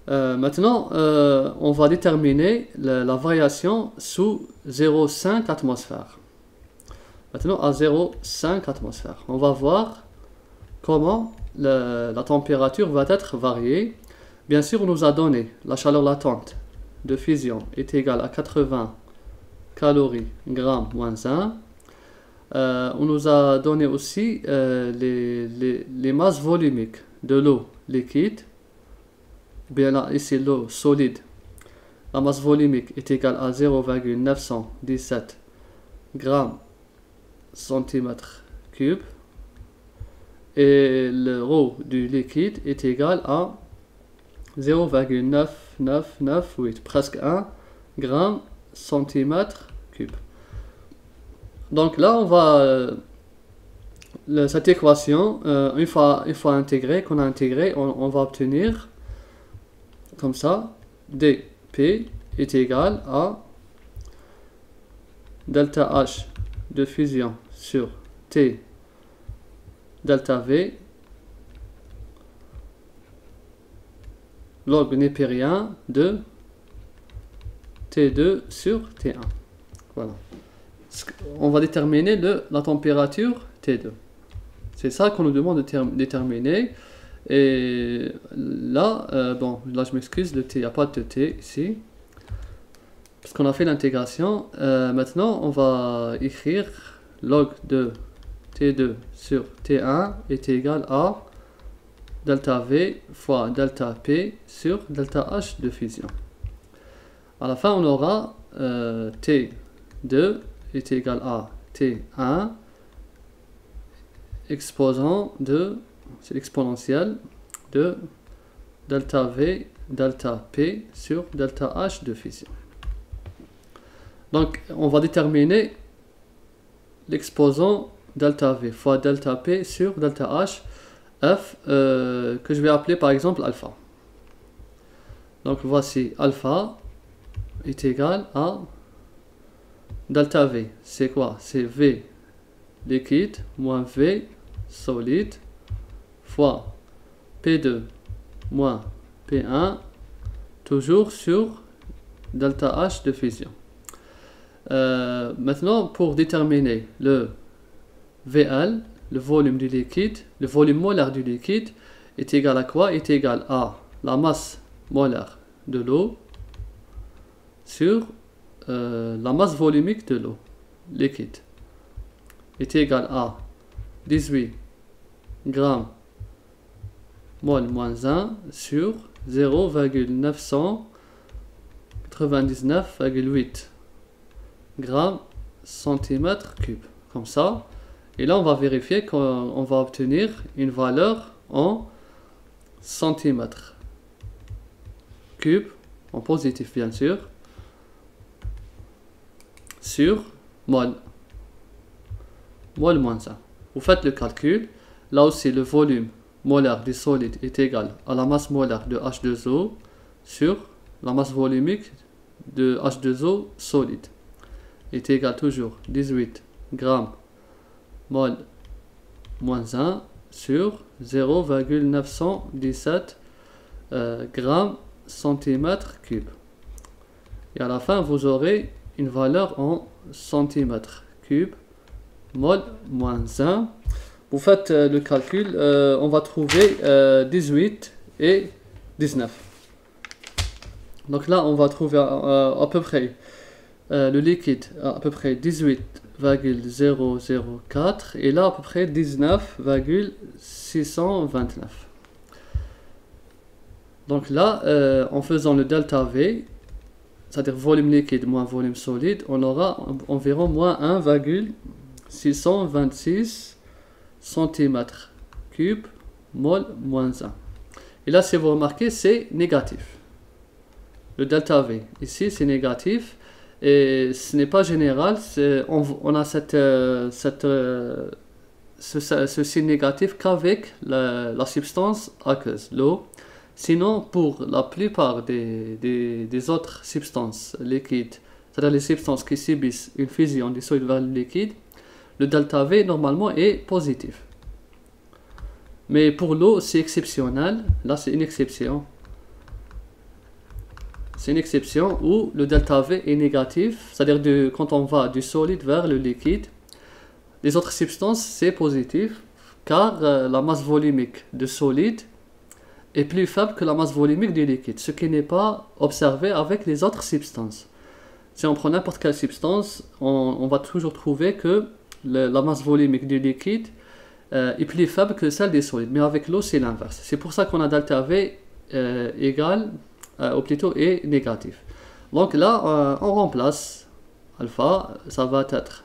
Maintenant, on va déterminer la variation sous 0,5 atmosphère. Maintenant, à 0,5 atmosphère, on va voir comment la température va être variée. Bien sûr, on nous a donné la chaleur latente de fusion est égale à 80 calories grammes moins 1. On nous a donné aussi les masses volumiques de l'eau liquide. Bien là, ici l'eau solide, la masse volumique est égale à 0,917 grammes centimètre cube. Et le ρ du liquide est égal à 0,9998, presque 1 gramme centimètre cube. Donc là, on va cette équation, une fois intégrée, qu'on a intégrée, on va obtenir comme ça, dP est égal à delta H de fusion sur T delta V log népérien de T2 sur T1. Voilà. On va déterminer la température T2. C'est ça qu'on nous demande de déterminer. Et là, bon, là je m'excuse, le T, il n'y a pas de T ici. Parce qu'on a fait l'intégration. Maintenant, on va écrire log de T2 sur T1 est égal à delta V fois delta P sur delta H de fusion. À la fin, on aura T2 est égal à T1 exposant de, c'est l'exponentielle de delta V delta P sur delta H de fusion. Donc, on va déterminer l'exposant delta V fois delta P sur delta H, F, que je vais appeler par exemple alpha. Donc, voici alpha est égal à delta V. C'est quoi? C'est V liquide moins V solide fois P2 moins P1 toujours sur delta H de fusion. Maintenant, pour déterminer le VL, le volume du liquide, le volume molaire du liquide est égal à quoi? Est égal à la masse molaire de l'eau sur la masse volumique de l'eau liquide. Est égal à 18 grammes mol moins 1 sur 0,999,8 grammes centimètre cube. Comme ça. Et là, on va vérifier qu'on va obtenir une valeur en centimètres cube, en positif bien sûr, sur mol moins 1. Vous faites le calcul. Là aussi, le volume molaire du solide est égal à la masse molaire de H2O sur la masse volumique de H2O solide. Est égal toujours 18 grammes mol moins 1 sur 0,917 grammes centimètre cube. Et à la fin, vous aurez une valeur en centimètres cube mol moins 1. Vous faites le calcul, on va trouver 18 et 19. Donc là, on va trouver à peu près le liquide à peu près 18,004 et là à peu près 19,629. Donc là, en faisant le delta V, c'est-à-dire volume liquide moins volume solide, on aura environ moins 1,626 centimètres cube mol moins 1. Et là, si vous remarquez, c'est négatif. Le delta V, ici, c'est négatif. Et ce n'est pas général, on a ce signe négatif qu'avec la substance aqueuse, l'eau. Sinon, pour la plupart des autres substances liquides, c'est-à-dire les substances qui subissent une fusion du solide vers le liquide, le delta V normalement est positif. Mais pour l'eau, c'est exceptionnel. Là, c'est une exception. c'est une exception où le delta V est négatif, c'est-à-dire quand on va du solide vers le liquide. Les autres substances, c'est positif, car la masse volumique du solide est plus faible que la masse volumique du liquide, ce qui n'est pas observé avec les autres substances. Si on prend n'importe quelle substance, on va toujours trouver que la masse volumique du liquide est plus faible que celle des solides. Mais avec l'eau, c'est l'inverse. C'est pour ça qu'on a delta V égal, ou plutôt est négatif. Donc là, on remplace alpha, ça va être